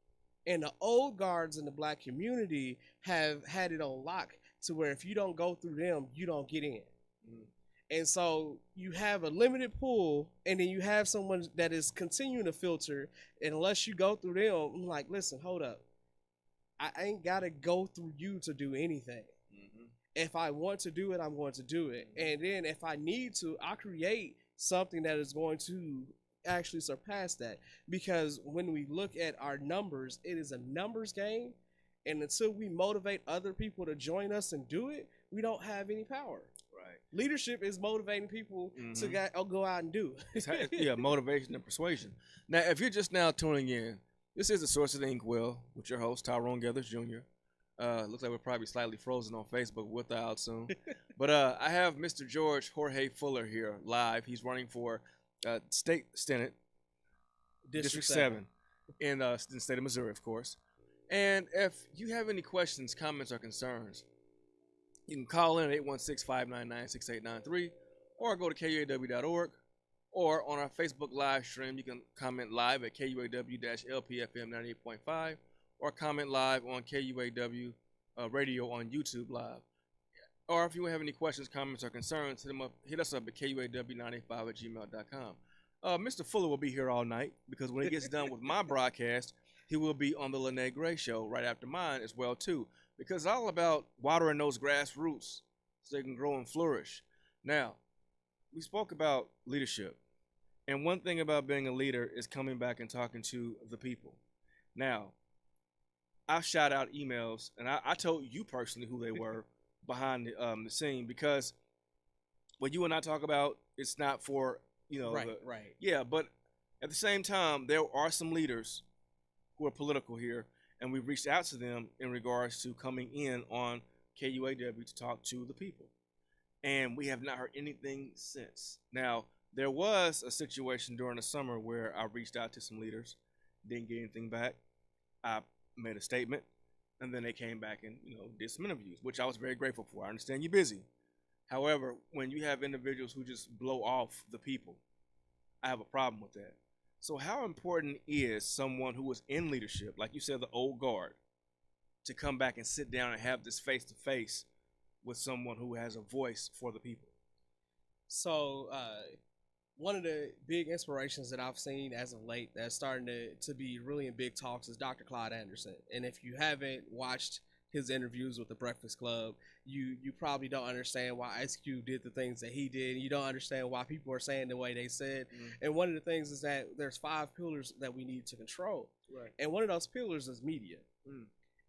and the old guards in the black community have had it on lock to where if you don't go through them, you don't get in. And so you have a limited pool, and then you have someone that is continuing to filter, and unless you go through them, I'm like, listen, hold up. I ain't got to go through you to do anything. If I want to do it, I'm going to do it. And then if I need to, I'll create something that is going to actually surpass that. Because when we look at our numbers, it is a numbers game. And until we motivate other people to join us and do it, we don't have any power. Right. Leadership is motivating people to go out and do. Yeah, motivation and persuasion. Now, if you're just now tuning in, this is the Source of the Inkwell with your host, Tyrone Gathers Jr. Looks like we're probably slightly frozen on Facebook. We'll thaw out soon. But I have Mr. George Jorge Fuller here live. He's running for State Senate, District 7 in the state of Missouri, of course. And if you have any questions, comments, or concerns, you can call in at 816-599-6893 or go to KUAW.org. Or on our Facebook live stream, you can comment live at KUAW-LPFM 98.5 or comment live on KUAW radio on YouTube live. Or if you have any questions, comments, or concerns, hit us up at KUAW95@gmail.com. Mr. Fuller will be here all night because when he gets done with my broadcast, he will be on the Lene Gray Show right after mine as well, too. Because it's all about watering those grassroots so they can grow and flourish. Now, we spoke about leadership. And one thing about being a leader is coming back and talking to the people. Now, I shot out emails, and I told you personally who they were behind the scene, because what you and I talk about, it's not for, Right. Yeah, but at the same time, there are some leaders who are political here, and we reached out to them in regards to coming in on KUAW to talk to the people. And we have not heard anything since. Now, there was a situation during the summer where I reached out to some leaders, didn't get anything back. I made a statement, and then they came back and did some interviews, which I was very grateful for. I understand you're busy. However, when you have individuals who just blow off the people, I have a problem with that. So how important is someone who was in leadership, like you said, the old guard, to come back and sit down and have this face to face with someone who has a voice for the people? So one of the big inspirations that I've seen as of late that's starting to be really in big talks is Dr. Clyde Anderson. And if you haven't watched his interviews with the Breakfast Club, you probably don't understand why Ice Cube did the things that he did. You don't understand why people are saying the way they said. And one of the things is that there's 5 pillars that we need to control. Right. And one of those pillars is media.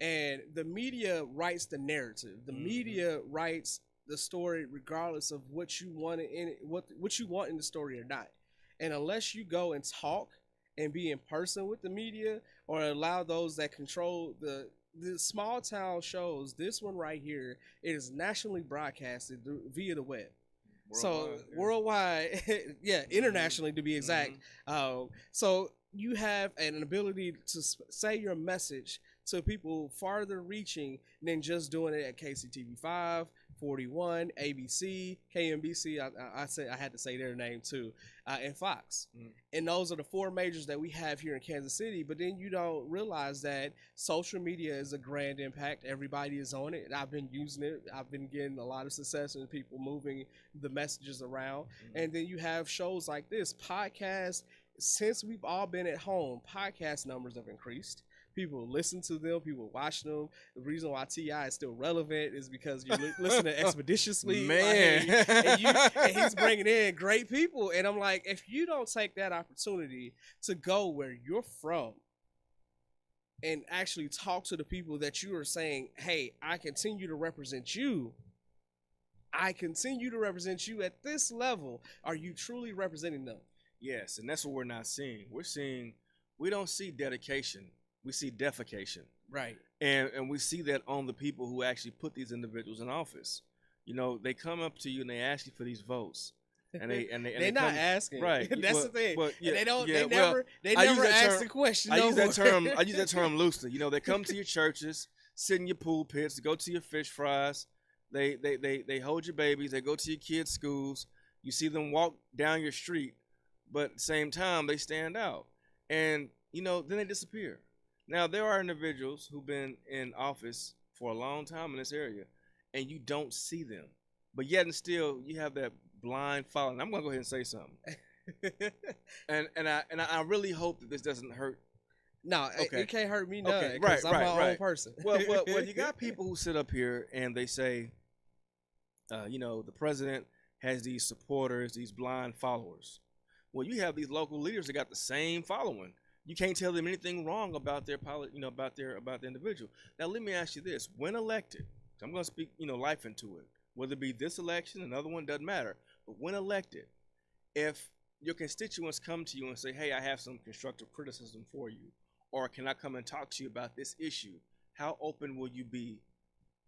And the media writes the narrative. The media writes the story regardless of what you want in what you want in the story or not. And unless you go and talk and be in person with the media, or allow those that control the small town shows, this one right here, it is nationally broadcasted via the web. Worldwide, yeah, internationally to be exact. So you have an ability to say your message to people farther reaching than just doing it at KCTV5, 41, ABC, KMBC. I had to say their name too, and Fox. And those are the 4 majors that we have here in Kansas City. But then you don't realize that social media is a grand impact. Everybody is on it. I've been using it. I've been getting a lot of success in people moving the messages around. And then you have shows like this, podcasts. Since we've all been at home, podcast numbers have increased. People listen to them. People watch them. The reason why T.I. is still relevant is because you listen to Expeditiously. Man. And he's bringing in great people. And I'm like, if you don't take that opportunity to go where you're from and actually talk to the people that you are saying, hey, I continue to represent you. I continue to represent you at this level. Are you truly representing them? Yes, and that's what we're not seeing. We don't see dedication. We see defecation. Right. And we see that on the people who actually put these individuals in office. You know, they come up to you and they ask you for these votes. And they're not asking. Right. That's the thing. But yeah, they don't yeah, they never ask the question. I use that term loosely. You know, they come to your churches, sit in your pool pits, go to your fish fries, they hold your babies, they go to your kids' schools, you see them walk down your street, but at the same time they stand out. And, you know, then they disappear. Now, there are individuals who've been in office for a long time in this area, and you don't see them. But yet and still, you have that blind following. I'm going to go ahead and say something. and I really hope that this doesn't hurt. No, okay. It can't hurt me none. Okay, right, I'm my own person. Well, you got people who sit up here and they say, you know, the president has these supporters, these blind followers. Well, you have these local leaders that got the same following. You can't tell them anything wrong about their about the individual. Now, let me ask you this: when elected, I'm going to speak, you know, life into it. Whether it be this election, another one, doesn't matter. But when elected, if your constituents come to you and say, "Hey, I have some constructive criticism for you," or "Can I come and talk to you about this issue?" How open will you be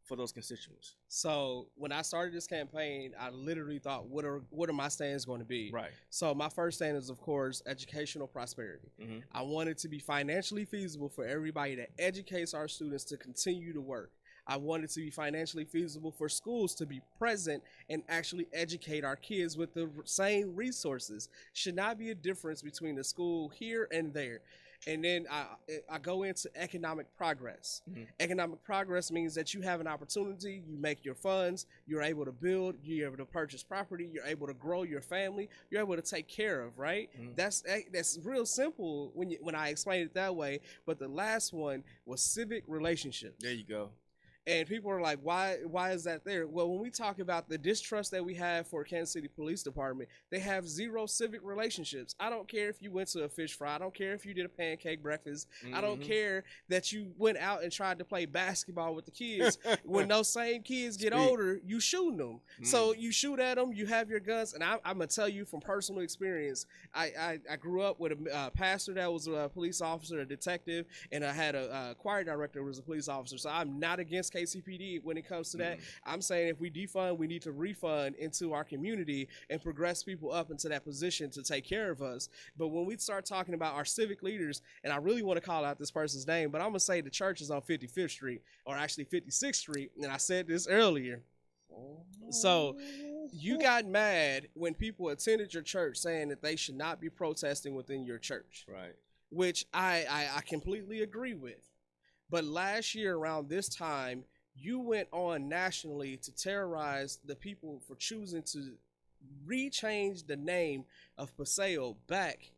for those constituents? So when I started this campaign, I literally thought, what are my stands going to be? Right. So my first stand is, of course, educational prosperity. I want it to be financially feasible for everybody that educates our students to continue to work. I want it to be financially feasible for schools to be present and actually educate our kids with the same resources. Should not be a difference between the school here and there. And then I go into economic progress. Economic progress means that you have an opportunity, you make your funds, you're able to build, you're able to purchase property, you're able to grow your family, you're able to take care of, right? That's real simple when I explain it that way. But the last one was civic relationships. There you go. And people are like, why is that there? Well, when we talk about the distrust that we have for Kansas City Police Department, they have zero civic relationships. I don't care if you went to a fish fry. I don't care if you did a pancake breakfast. I don't care that you went out and tried to play basketball with the kids. When those same kids get older, you shooting them. So you shoot at them, you have your guns. And I'm going to tell you from personal experience, I grew up with a pastor that was a police officer, a detective, and I had a choir director who was a police officer. So I'm not against KCPD when it comes to that. I'm saying if we defund, we need to refund into our community and progress people up into that position to take care of us. But when we start talking about our civic leaders, and I really want to call out this person's name, but I'm going to say the church is on 55th Street, or actually 56th Street, and I said this earlier. So you got mad when people attended your church saying that they should not be protesting within your church, Right. which I completely agree with. But last year around this time, you went on nationally to terrorize the people for choosing to rechange the name of Paseo back,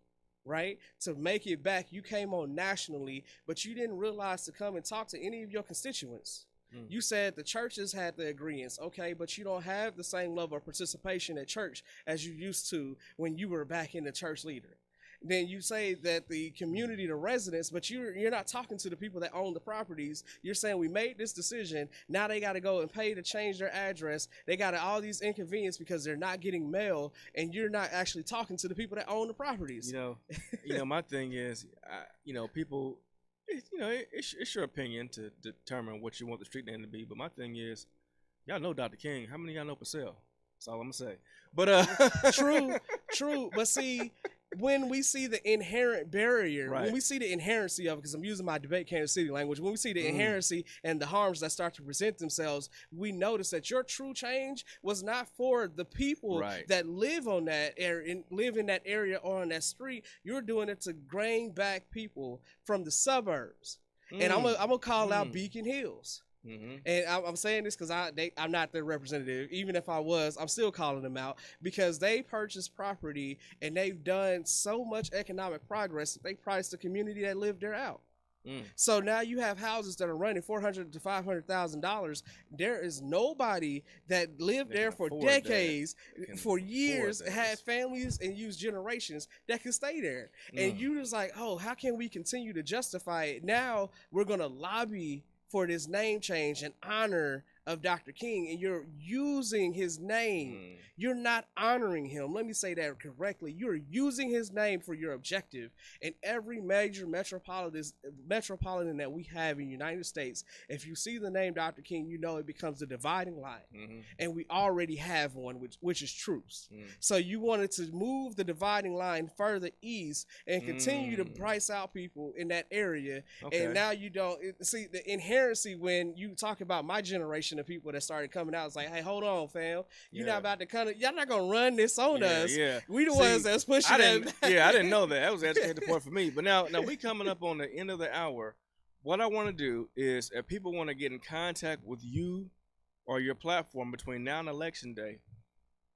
right? To make it back, you came on nationally, but you didn't realize to come and talk to any of your constituents. You said the churches had the agreements, okay, but you don't have the same level of participation at church as you used to when you were back in the church leader. Then you say that the community, the residents, but you're not talking to the people that own the properties. You're saying we made this decision. Now they got to go and pay to change their address. They got all these inconvenience because they're not getting mail, and you're not actually talking to the people that own the properties. My thing is, people. It's your opinion to determine what you want the street name to be. But my thing is, y'all know Dr. King. How many of y'all know Purcell? That's all I'm gonna say. But True. But see, when we see the inherent barrier, Right. when we see the inherency of it, because I'm using my debate Kansas City language, when we see the inherency and the harms that start to present themselves, we notice that your true change was not for the people Right. that live on that area, live in that area or on that street. You're doing it to grain back people from the suburbs. And I'm gonna call out Beacon Hills. And I'm saying this because I'm not their representative. Even if I was, I'm still calling them out because they purchased property and they've done so much economic progress that they priced the community that lived there out. So now you have houses that are running $400,000 to $500,000. There is nobody that lived there for decades, for years, had families and used generations that can stay there. And you was like, oh, how can we continue to justify it? Now we're gonna lobby for this name change in honor of Dr. King, and you're using his name. You're not honoring him. Let me say that correctly. You're using his name for your objective. And every major metropolitan that we have in the United States, if you see the name Dr. King, you know it becomes the dividing line. And we already have one, which is truce. So you wanted to move the dividing line further east and continue to price out people in that area. Okay. And now you don't see the inherency when you talk about my generation of people that started coming out. It's like, hey, hold on, fam. You're not about to come. Y'all not gonna run this on us. Yeah. We the ones that's pushing it. I didn't know that. That was an educated point for me. But now we coming up on the end of the hour. What I want to do is, if people want to get in contact with you or your platform between now and election day,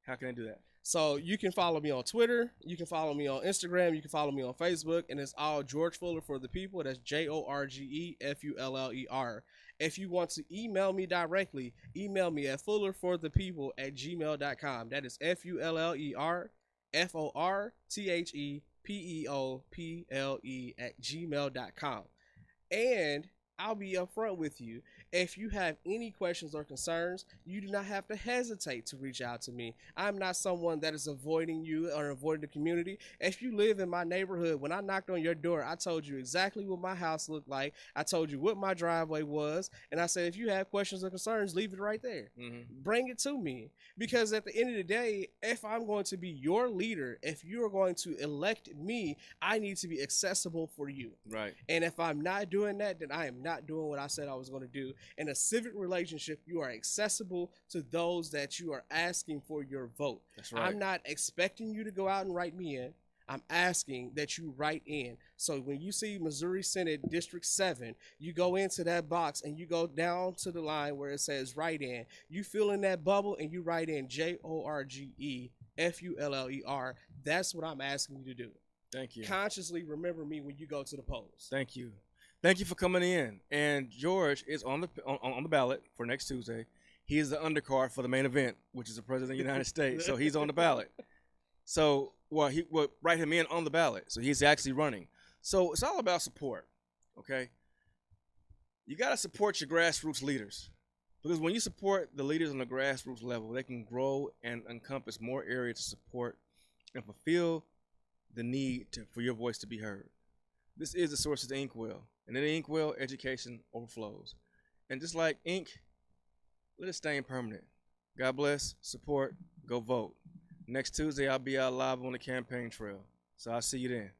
how can they do that? So you can follow me on Twitter. You can follow me on Instagram. You can follow me on Facebook. And it's all George Fuller for the people. That's JORGEFULLER. If you want to email me directly, email me at fullerforthepeople@gmail.com. That is FULLERFORTHEPEOPLE@gmail.com. And I'll be upfront with you. If you have any questions or concerns, you do not have to hesitate to reach out to me. I'm not someone that is avoiding you or avoiding the community. If you live in my neighborhood, when I knocked on your door, I told you exactly what my house looked like. I told you what my driveway was. And I said, if you have questions or concerns, leave it right there. Bring it to me. Because at the end of the day, if I'm going to be your leader, if you're going to elect me, I need to be accessible for you. Right. And if I'm not doing that, then I am not doing what I said I was going to do. In a civic relationship, you are accessible to those that you are asking for your vote. That's right. I'm not expecting you to go out and write me in. I'm asking that you write in. So when you see Missouri Senate District 7, you go into that box and you go down to the line where it says write in. You fill in that bubble and you write in JORGEFULLER. That's what I'm asking you to do. Thank you. Consciously remember me when you go to the polls. Thank you. Thank you for coming in. And George is on the ballot for next Tuesday. He is the undercard for the main event, which is the President of the United States. So he's on the ballot. So he will write him in on the ballot. So he's actually running. So it's all about support. Okay. You got to support your grassroots leaders, because when you support the leaders on the grassroots level, they can grow and encompass more areas to support and fulfill the need for your voice to be heard. This is the source of the Inkwell. And in the Inkwell, education overflows. And just like ink, let it stay permanent. God bless, support, go vote. Next Tuesday, I'll be out live on the campaign trail. So I'll see you then.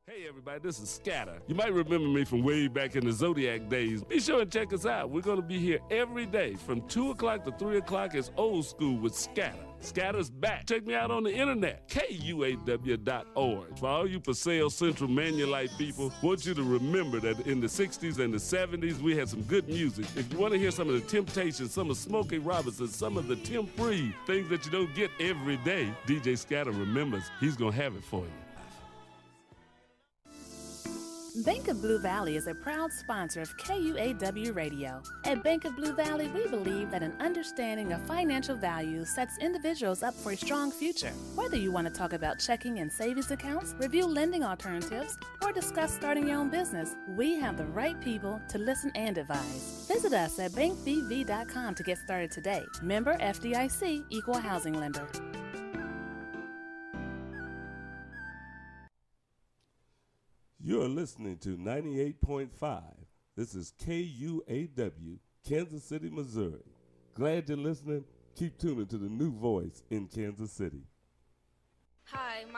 Hey everybody, this is Scatter. You might remember me from way back in the Zodiac days. Be sure and check us out. We're going to be here every day from 2 o'clock to 3 o'clock. It's old school with Scatter. Scatter's back. Check me out on the internet, KUAW.org. For all you Paseo Central Manulite people, want you to remember that in the 60s and the 70s, we had some good music. If you want to hear some of the Temptations, some of Smokey Robinson, some of the Tim Free, things that you don't get every day, DJ Scatter remembers he's going to have it for you. Bank of Blue Valley is a proud sponsor of KUAW Radio. At Bank of Blue Valley, we believe that an understanding of financial values sets individuals up for a strong future. Whether you want to talk about checking and savings accounts, review lending alternatives, or discuss starting your own business, we have the right people to listen and advise. Visit us at bankbv.com to get started today. Member FDIC, Equal Housing Lender. You're listening to 98.5. This is KUAW, Kansas City, Missouri. Glad you're listening. Keep tuning to the new voice in Kansas City. Hi,